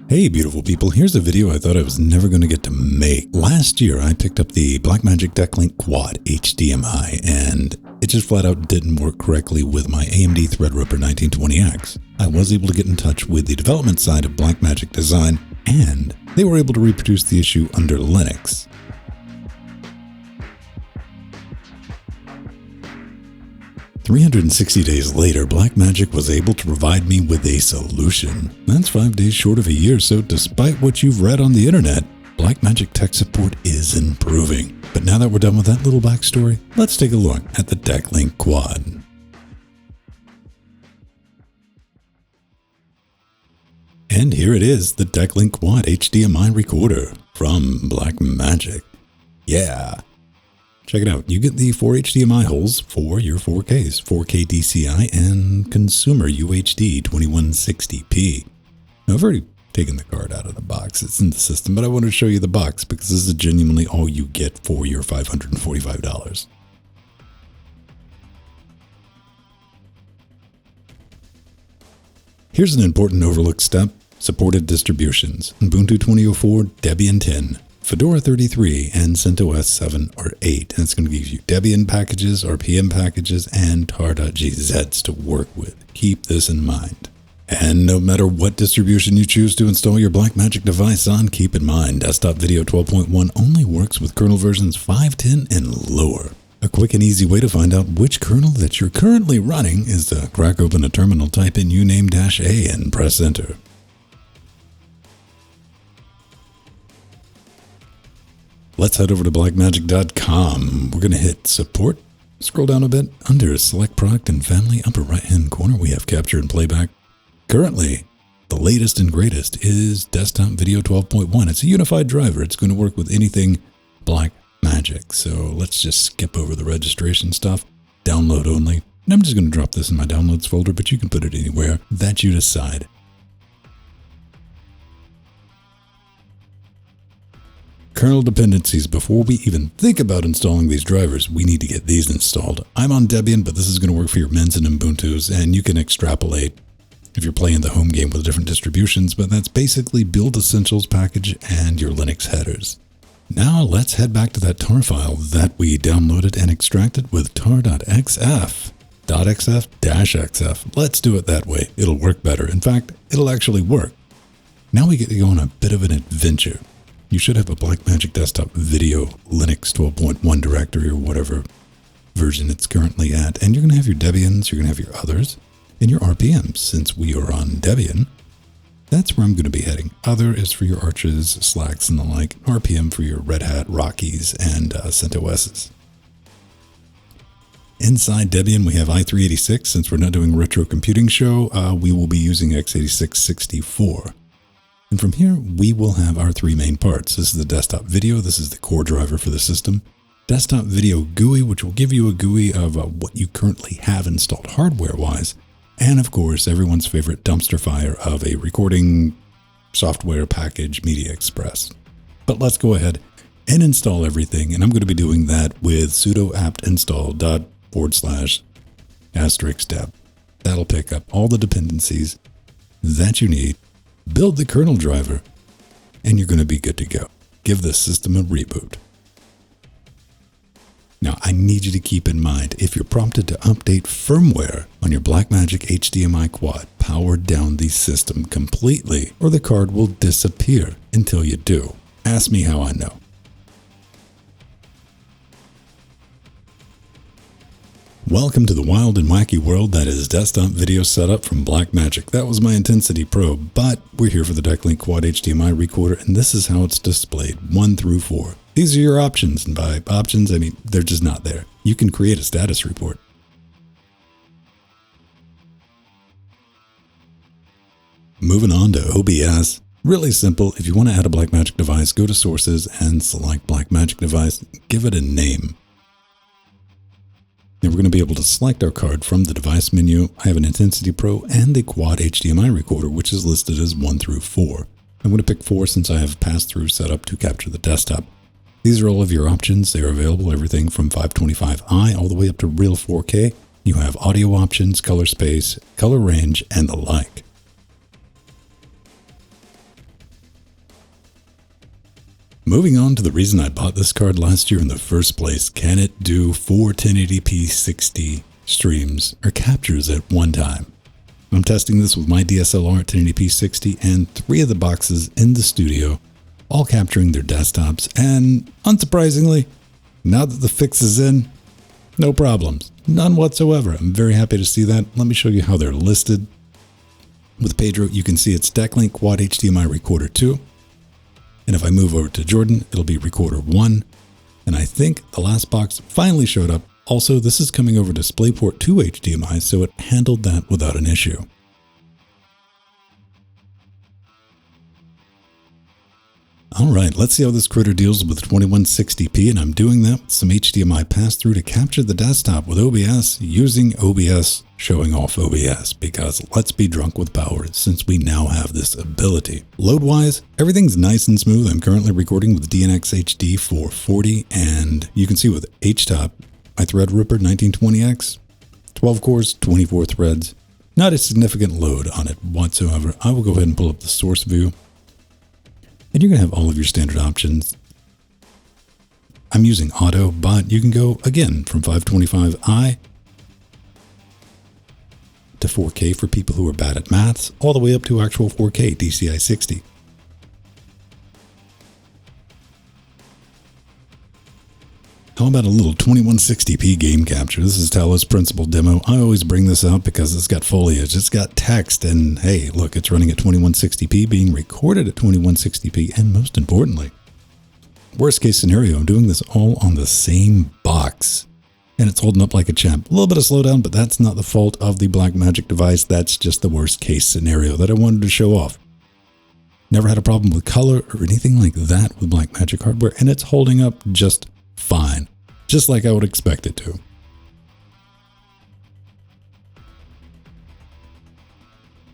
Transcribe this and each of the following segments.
Hey beautiful people, here's a video I thought I was never going to get to make. Last year I picked up the Blackmagic DeckLink Quad HDMI and it just flat out didn't work correctly with my AMD Threadripper 1920X. I was able to get in touch with the development side of Blackmagic Design and they were able to reproduce the issue under Linux. "360 days later, Blackmagic was able to provide me with a solution. That's 5 days short of a year, so despite what you've read on the internet, Blackmagic tech support is improving. But now that we're done with that little backstory, let's take a look at the DeckLink Quad. And here it is, the DeckLink Quad HDMI recorder from Blackmagic. Yeah. Check it out. You get the 4 HDMI holes for your 4Ks, 4K DCI and consumer UHD 2160p. Now, I've already taken the card out of the box. It's in the system, but I wanted to show you the box because this is genuinely all you get for your $545. Here's an important overlooked step. Supported distributions: Ubuntu 2004, Debian 10, Fedora 33, and CentOS 7 or 8. And it's going to give you Debian packages, RPM packages, and tar.gzs to work with. Keep this in mind. And no matter what distribution you choose to install your Blackmagic device on, keep in mind Desktop Video 12.1 only works with kernel versions 5.10 and lower. A quick and easy way to find out which kernel that you're currently running is to crack open a terminal, type in uname-a, and press enter. Let's head over to blackmagic.com. We're going to hit support. Scroll down a bit. Under select product and family, upper right hand corner, we have capture and playback. Currently, the latest and greatest is Desktop Video 12.1. It's a unified driver. It's going to work with anything Blackmagic. So let's just skip over the registration stuff. Download only. And I'm just going to drop this in my downloads folder, but you can put it anywhere that you decide. Kernel dependencies. Before we even think about installing these drivers, we need to get these installed. I'm on Debian, but this is going to work for your Mens and Ubuntus, and you can extrapolate if you're playing the home game with different distributions, but that's basically Build Essentials package and your Linux headers. Now let's head back to that tar file that we downloaded and extracted with tar.xf. .xf-xf. Let's do it that way. It'll work better. In fact, it'll actually work. Now we get to go on a bit of an adventure. You should have a Blackmagic Desktop Video Linux 12.1 directory or whatever version it's currently at. And you're going to have your Debians, you're going to have your others, and your RPMs. Since we are on Debian, that's where I'm going to be heading. Other is for your Arches, Slacks, and the like. RPM for your Red Hat, Rockies, and CentOSs. Inside Debian, we have i386. Since we're not doing a retro computing show, we will be using x86-64. And from here, we will have our 3 main parts. This is the desktop video. This is the core driver for the system. Desktop video GUI, which will give you a GUI of what you currently have installed hardware-wise. And of course, everyone's favorite dumpster fire of a recording software package, Media Express. But let's go ahead and install everything. And I'm going to be doing that with sudo apt install /*deb. That'll pick up all the dependencies that you need. Build the kernel driver, and you're going to be good to go. Give the system a reboot. Now, I need you to keep in mind, if you're prompted to update firmware on your Blackmagic HDMI Quad, power down the system completely, or the card will disappear until you do. Ask me how I know. Welcome to the wild and wacky world that is desktop video setup from Blackmagic. That was my Intensity Pro, but we're here for the DeckLink Quad HDMI recorder, and this is how it's displayed, 1 through 4. These are your options, and by options, I mean they're just not there. You can create a status report. Moving on to OBS. Really simple. If you want to add a Blackmagic device, go to Sources and select Blackmagic device. Give it a name. Now we're going to be able to select our card from the device menu. I have an Intensity Pro and the Quad HDMI recorder, which is listed as 1 through 4. I'm going to pick 4 since I have pass-through set up to capture the desktop. These are all of your options. They are available, everything from 525i all the way up to real 4K. You have audio options, color space, color range, and the like. Moving on to the reason I bought this card last year in the first place. Can it do 4 1080p 60 streams or captures at one time? I'm testing this with my DSLR at 1080p 60 and 3 of the boxes in the studio, all capturing their desktops, and unsurprisingly, now that the fix is in, no problems. None whatsoever. I'm very happy to see that. Let me show you how they're listed. With Pedro, you can see it's DeckLink Quad HDMI Recorder 2. And if I move over to Jordan, it'll be Recorder 1. And I think the last box finally showed up. Also, this is coming over DisplayPort 2 HDMI, so it handled that without an issue. Alright, let's see how this critter deals with 2160p, and I'm doing that with some HDMI pass-through to capture the desktop with OBS, using OBS, showing off OBS, because let's be drunk with power since we now have this ability. Load-wise, everything's nice and smooth. I'm currently recording with DNX HD 440, and you can see with HTOP, my Threadripper 1920X, 12 cores, 24 threads, not a significant load on it whatsoever. I will go ahead and pull up the source view. And you're going to have all of your standard options. I'm using auto, but you can go again from 525i to 4K for people who are bad at maths, all the way up to actual 4K DCI 60. How about a little 2160p game capture? This is Talos Principal demo. I always bring this up because it's got foliage, it's got text, and hey, look, it's running at 2160p, being recorded at 2160p, and most importantly, worst case scenario, I'm doing this all on the same box, and it's holding up like a champ. A little bit of slowdown, but that's not the fault of the Blackmagic device. That's just the worst case scenario that I wanted to show off. Never had a problem with color or anything like that with Blackmagic hardware, and it's holding up just fine, just like I would expect it to.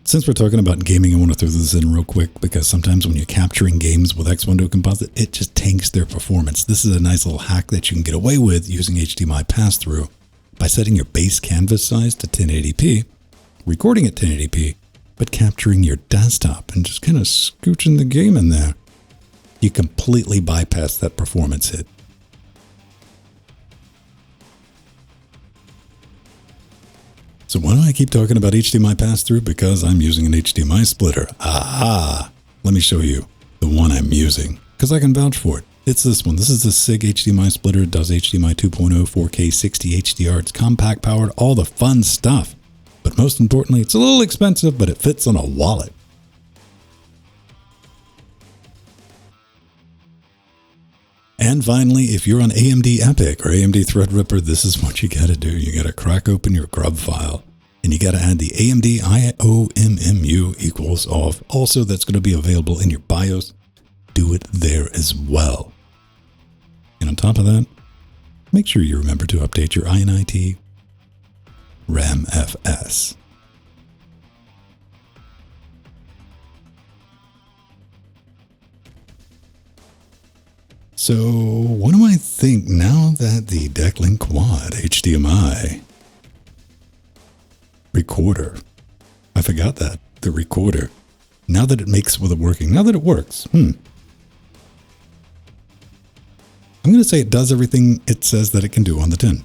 Since we're talking about gaming, I want to throw this in real quick because sometimes when you're capturing games with X-Window Composite, it just tanks their performance. This is a nice little hack that you can get away with using HDMI pass-through by setting your base canvas size to 1080p, recording at 1080p, but capturing your desktop and just kind of scooching the game in there. You completely bypass that performance hit. So why do I keep talking about HDMI pass-through? Because I'm using an HDMI splitter. Aha! Let me show you the one I'm using, because I can vouch for it. It's this one. This is the SIG HDMI splitter. It does HDMI 2.0, 4K, 60 HDR. It's compact powered, all the fun stuff. But most importantly, it's a little expensive, but it fits on a wallet. And finally, if you're on AMD Epyc or AMD Threadripper, this is what you gotta do. You gotta crack open your grub file and you gotta add the AMD IOMMU equals off. Also, that's gonna be available in your BIOS. Do it there as well. And on top of that, make sure you remember to update your INIT RAMFS. So what do I think now that the DeckLink Quad HDMI recorder, I forgot that, the recorder, now that it makes with it working, now that it works, I'm going to say it does everything it says that it can do on the tin.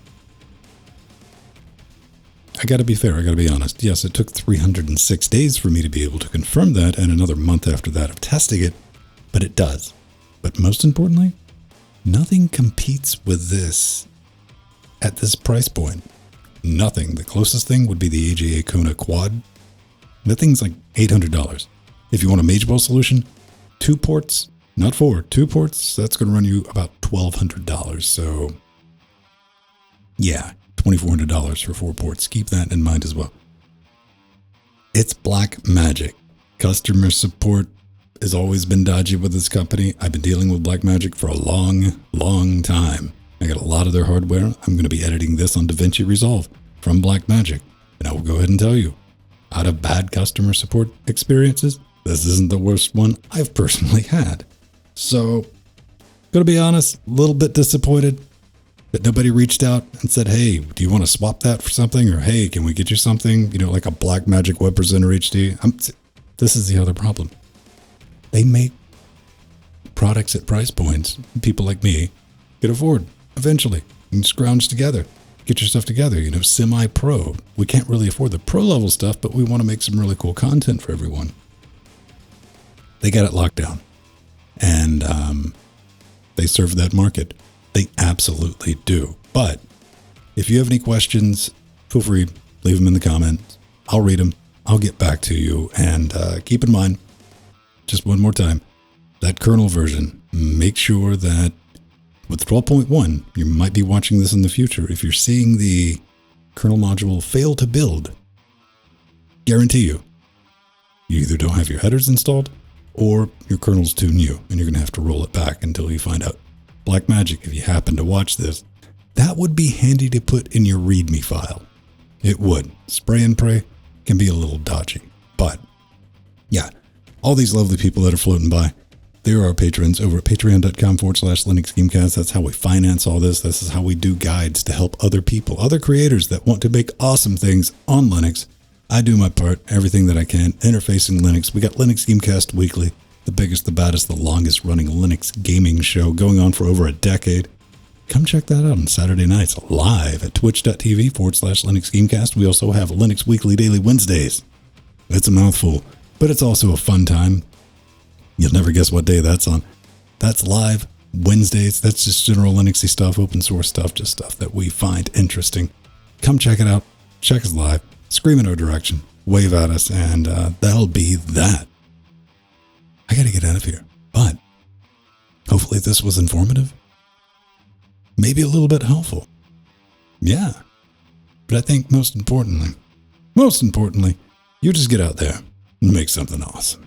I got to be fair, I got to be honest. Yes, it took 306 days for me to be able to confirm that and another month after that of testing it, but it does. But most importantly, nothing competes with this at this price point. Nothing. The closest thing would be the AJA Kona Quad. That thing's like $800. If you want a Magewell solution, 2 ports, not 4, 2 ports, that's going to run you about $1,200. So yeah, $2,400 for 4 ports. Keep that in mind as well. It's Blackmagic. Customer support has always been dodgy with this company. I've been dealing with Blackmagic for a long time. I got a lot of their hardware. I'm going to be editing this on DaVinci Resolve from Blackmagic. And I will go ahead and tell you, out of bad customer support experiences, this isn't the worst one I've personally had. So, going to be honest, a little bit disappointed that nobody reached out and said, hey, do you want to swap that for something? Or hey, can we get you something? You know, like a Blackmagic Web Presenter HD. This is the other problem. They make products at price points people like me could afford eventually. You can scrounge together, get your stuff together, semi-pro. We can't really afford the pro level stuff, but we want to make some really cool content for everyone. They got it locked down. And they serve that market. They absolutely do. But if you have any questions, feel free, leave them in the comments. I'll read them. I'll get back to you. And keep in mind, just one more time, that kernel version, make sure that with 12.1, you might be watching this in the future. If you're seeing the kernel module fail to build, guarantee you either don't have your headers installed or your kernel's too new and you're going to have to roll it back until you find out. Blackmagic, if you happen to watch this, that would be handy to put in your README file. It would. Spray and pray can be a little dodgy. But yeah, all these lovely people that are floating by, they're our patrons over at patreon.com/Linux Gamecast. That's how we finance all this. This is how we do guides to help other people, other creators that want to make awesome things on Linux. I do my part, everything that I can, interfacing Linux. We got Linux Gamecast Weekly, the biggest, the baddest, the longest running Linux gaming show going on for over a decade. Come check that out on Saturday nights live at twitch.tv/Linux Gamecast. We also have Linux Weekly Daily Wednesdays. It's a mouthful, but it's also a fun time. You'll never guess what day that's on. That's live Wednesdays. That's just general Linuxy stuff, open source stuff, just stuff that we find interesting. Come check it out. Check us live. Scream in our direction. Wave at us, and that'll be that. I gotta get out of here, but hopefully this was informative. Maybe a little bit helpful. Yeah. But I think most importantly, you just get out there and make something awesome.